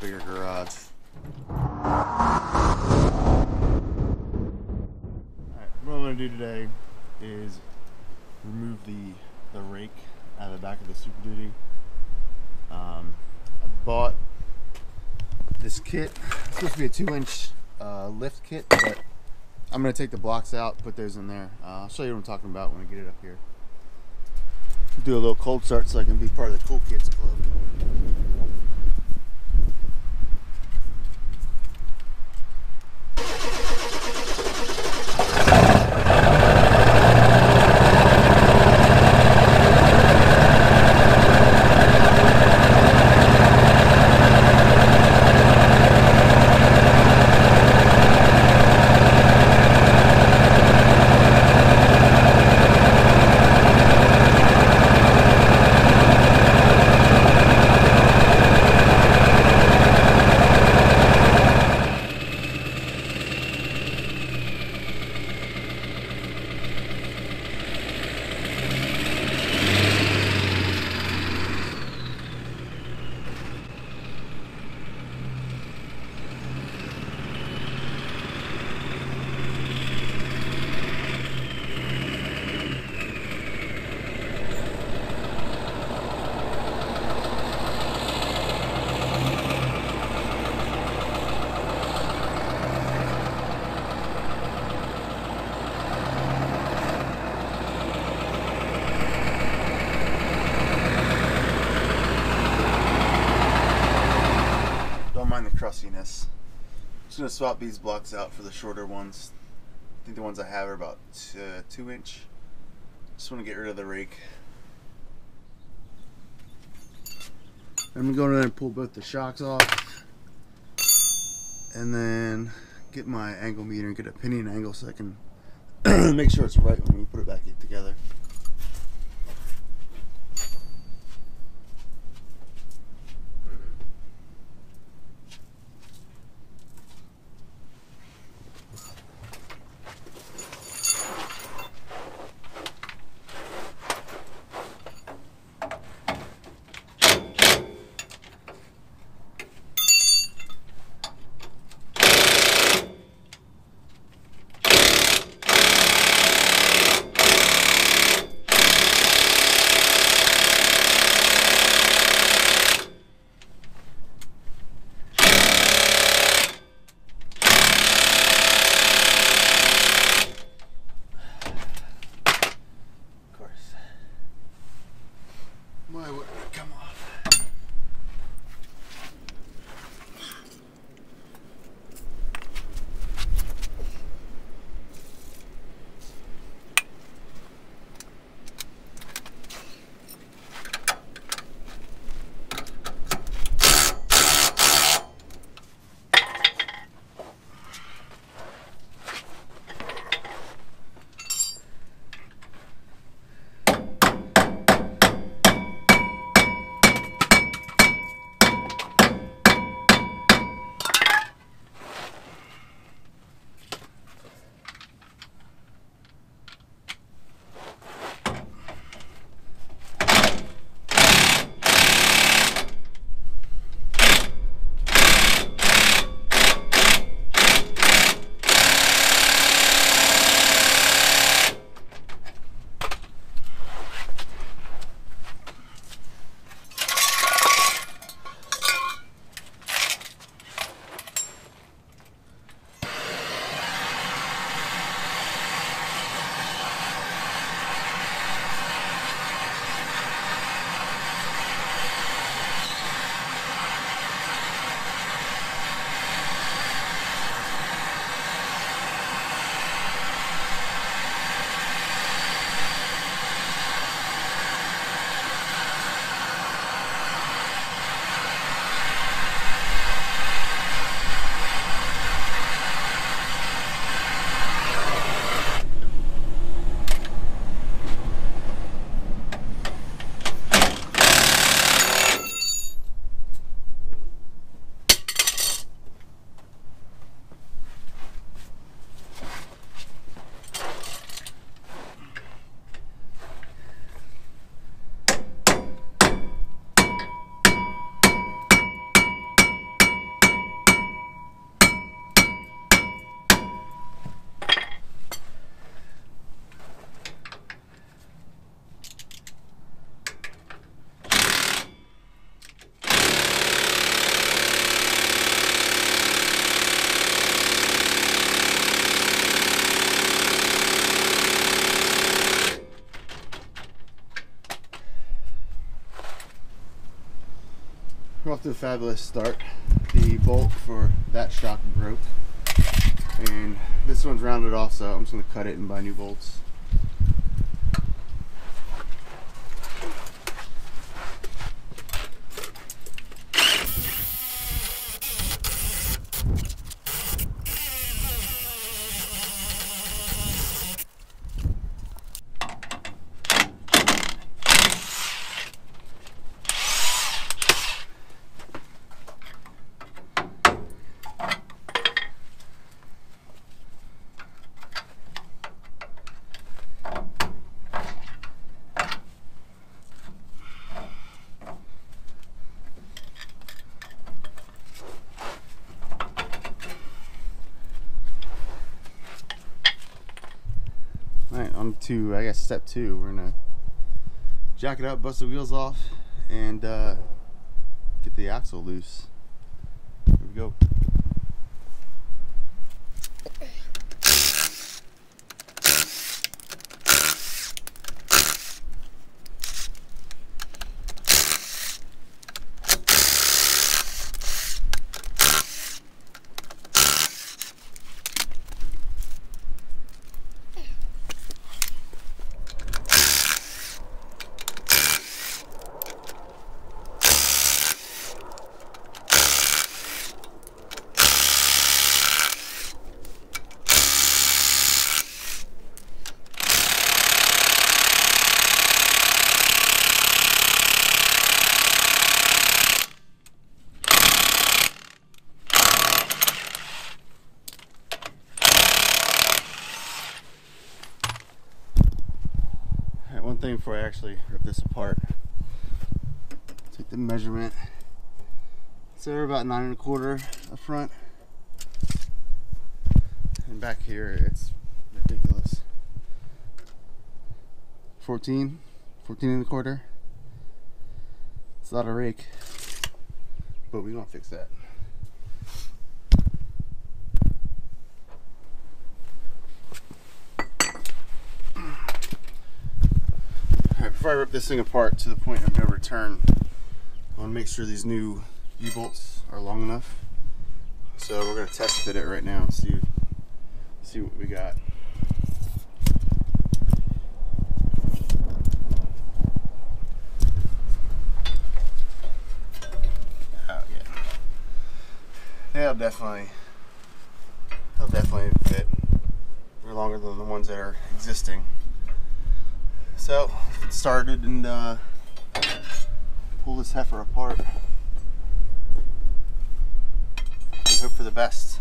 bigger garage. Alright, what I'm going to do today is remove the rake out of the back of the Super Duty. I bought this kit. It's supposed to be a 2-inch lift kit, but I'm going to take the blocks out, put those in there. I'll show you what I'm talking about when I get it up here. Do a little cold start so I can be part of the Cool Kids Club. Don't mind the crustiness. I'm just going to swap these blocks out for the shorter ones. I think the ones I have are about 2-inch. Just want to get rid of the rake. I'm going to go in there and pull both the shocks off. And then get my angle meter and get a pinion angle so I can make sure it's right when we put it back together. off to a fabulous start. The bolt for that shock broke, and this one's rounded off, so I'm just going to cut it and buy new bolts. Alright, on to, I guess, step 2. We're gonna jack it up, bust the wheels off, and get the axle loose. Here we go. One thing before I actually rip this apart, take the measurement. So we're about 9 1/4 up front, and back here it's ridiculous. 14 1/4. It's not a rake, but we gonna fix that. Before I rip this thing apart to the point of no return, I want to make sure these new U-bolts are long enough. So we're going to test fit it right now and see what we got. Oh yeah, they'll definitely fit. They're longer than the ones that are existing. So, get started and pull this heifer apart and hope for the best.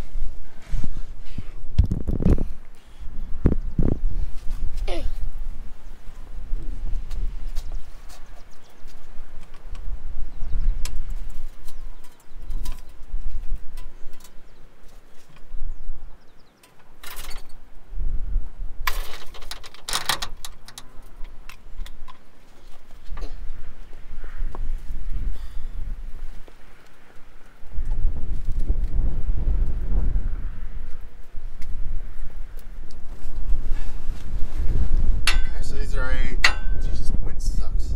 Jesus, wind sucks.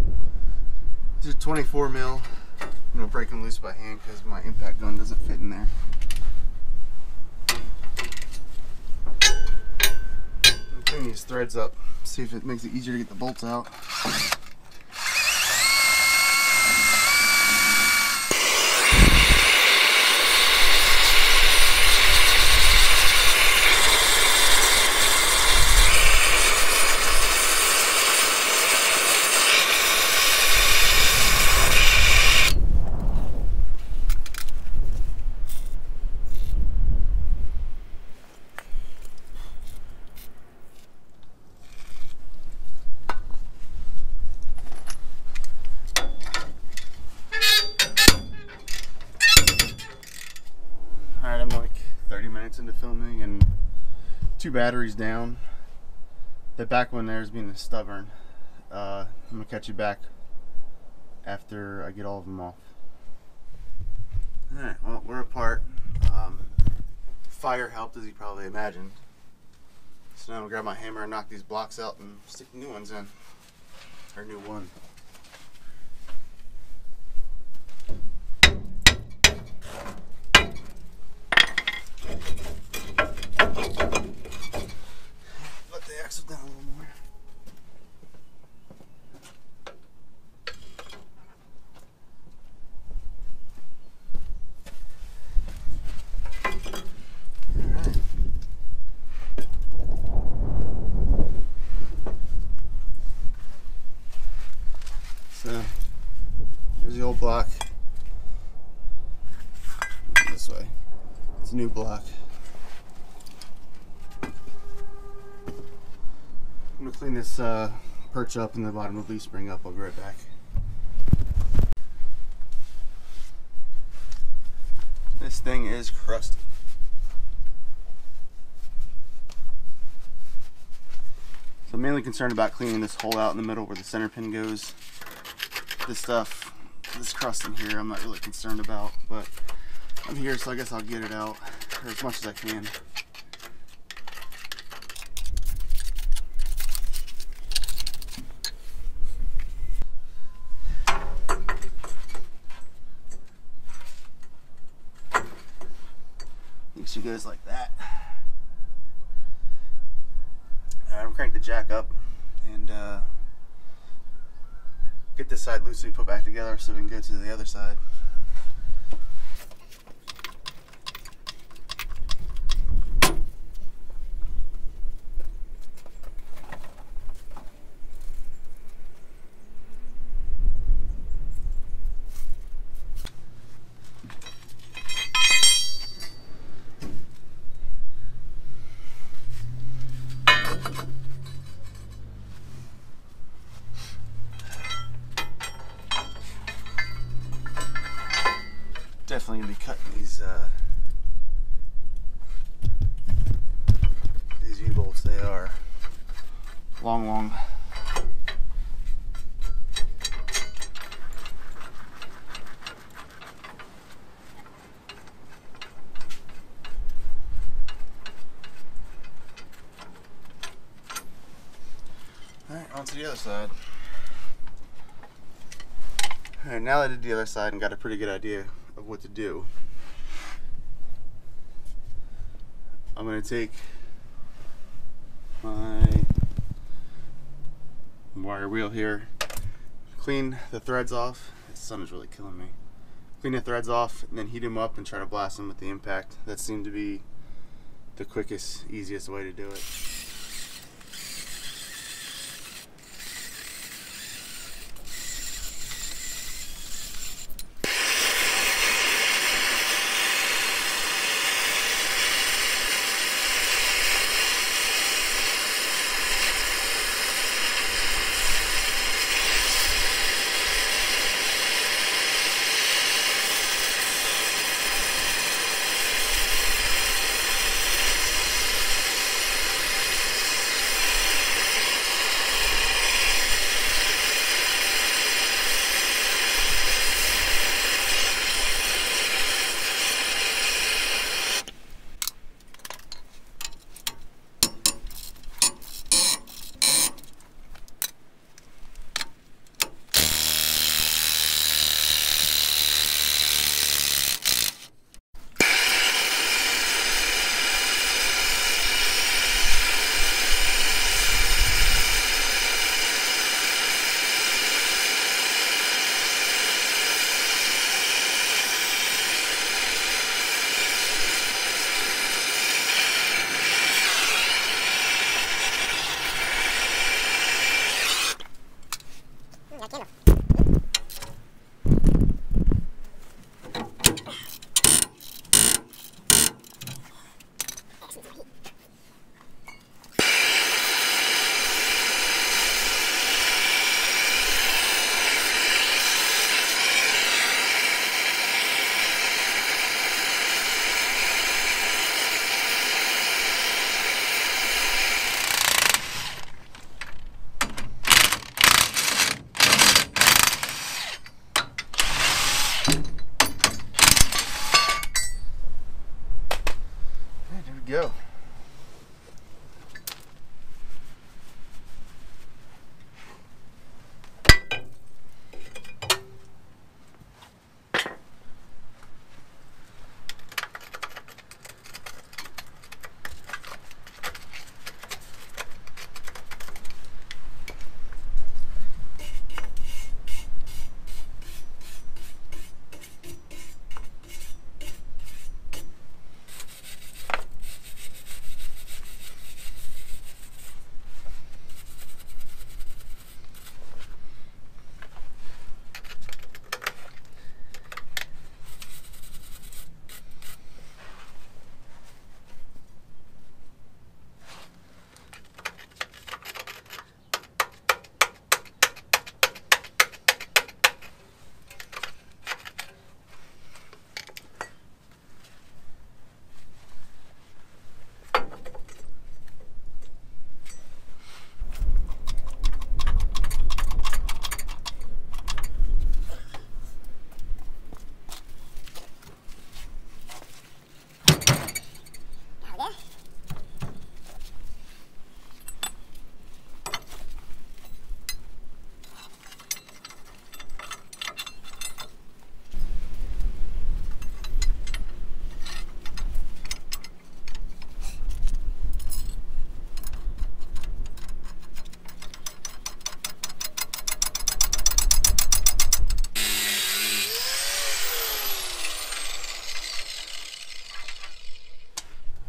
These are 24 mil. I'm gonna break them loose by hand because my impact gun doesn't fit in there. I'm clean these threads up, see if it makes it easier to get the bolts out. Alright, I'm like 30 minutes into filming and 2 batteries down. The back one there is being stubborn. I'm going to catch you back after I get all of them off. Alright, well, we're apart. Fire helped, as you probably imagined. So now I'm going to grab my hammer and knock these blocks out and stick new ones in. Or new one. block. This way. It's a new block. I'm gonna clean this perch up and the bottom of the leaf spring up. I'll be right back. This thing is crusty. So I'm mainly concerned about cleaning this hole out in the middle where the center pin goes. This stuff, this crust in here, I'm not really concerned about, but I'm here, so I guess I'll get it out or as much as I can. She goes like that. I'm crank the jack up and get this side loosely put back together so we can go to the other side. Definitely gonna be cutting these U-bolts. They are long. Alright, on to the other side. Alright, now that I did the other side and got a pretty good idea of what to do, I'm going to take my wire wheel here, clean the threads off. The sun is really killing me. Clean the threads off and then heat them up and try to blast them with the impact. That seemed to be the quickest, easiest way to do it.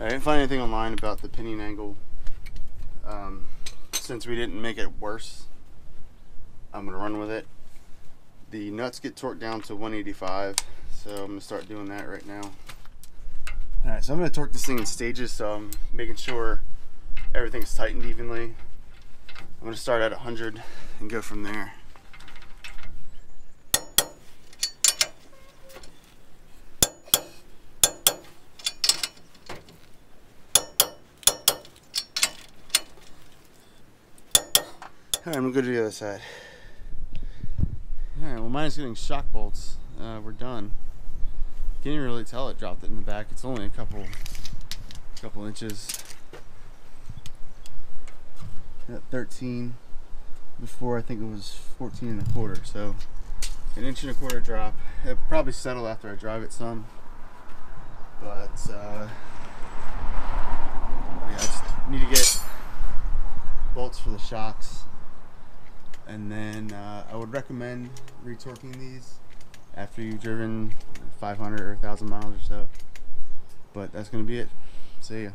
I didn't find anything online about the pinion angle. Since we didn't make it worse, I'm gonna run with it. The nuts get torqued down to 185, so I'm gonna start doing that right now. All right, so I'm gonna torque this thing in stages, so I'm making sure everything's tightened evenly. I'm gonna start at 100 and go from there. All right, I'm gonna go to the other side. All right, well, mine's getting shock bolts. We're done. Can't even really tell it dropped it in the back. It's only a couple inches. Got 13 before. I think it was 14 1/4. So an 1 1/4 drop. It'll probably settle after I drive it some. But yeah, I just need to get bolts for the shocks. And then I would recommend retorquing these after you've driven 500 or 1,000 miles or so. But that's going to be it. See ya.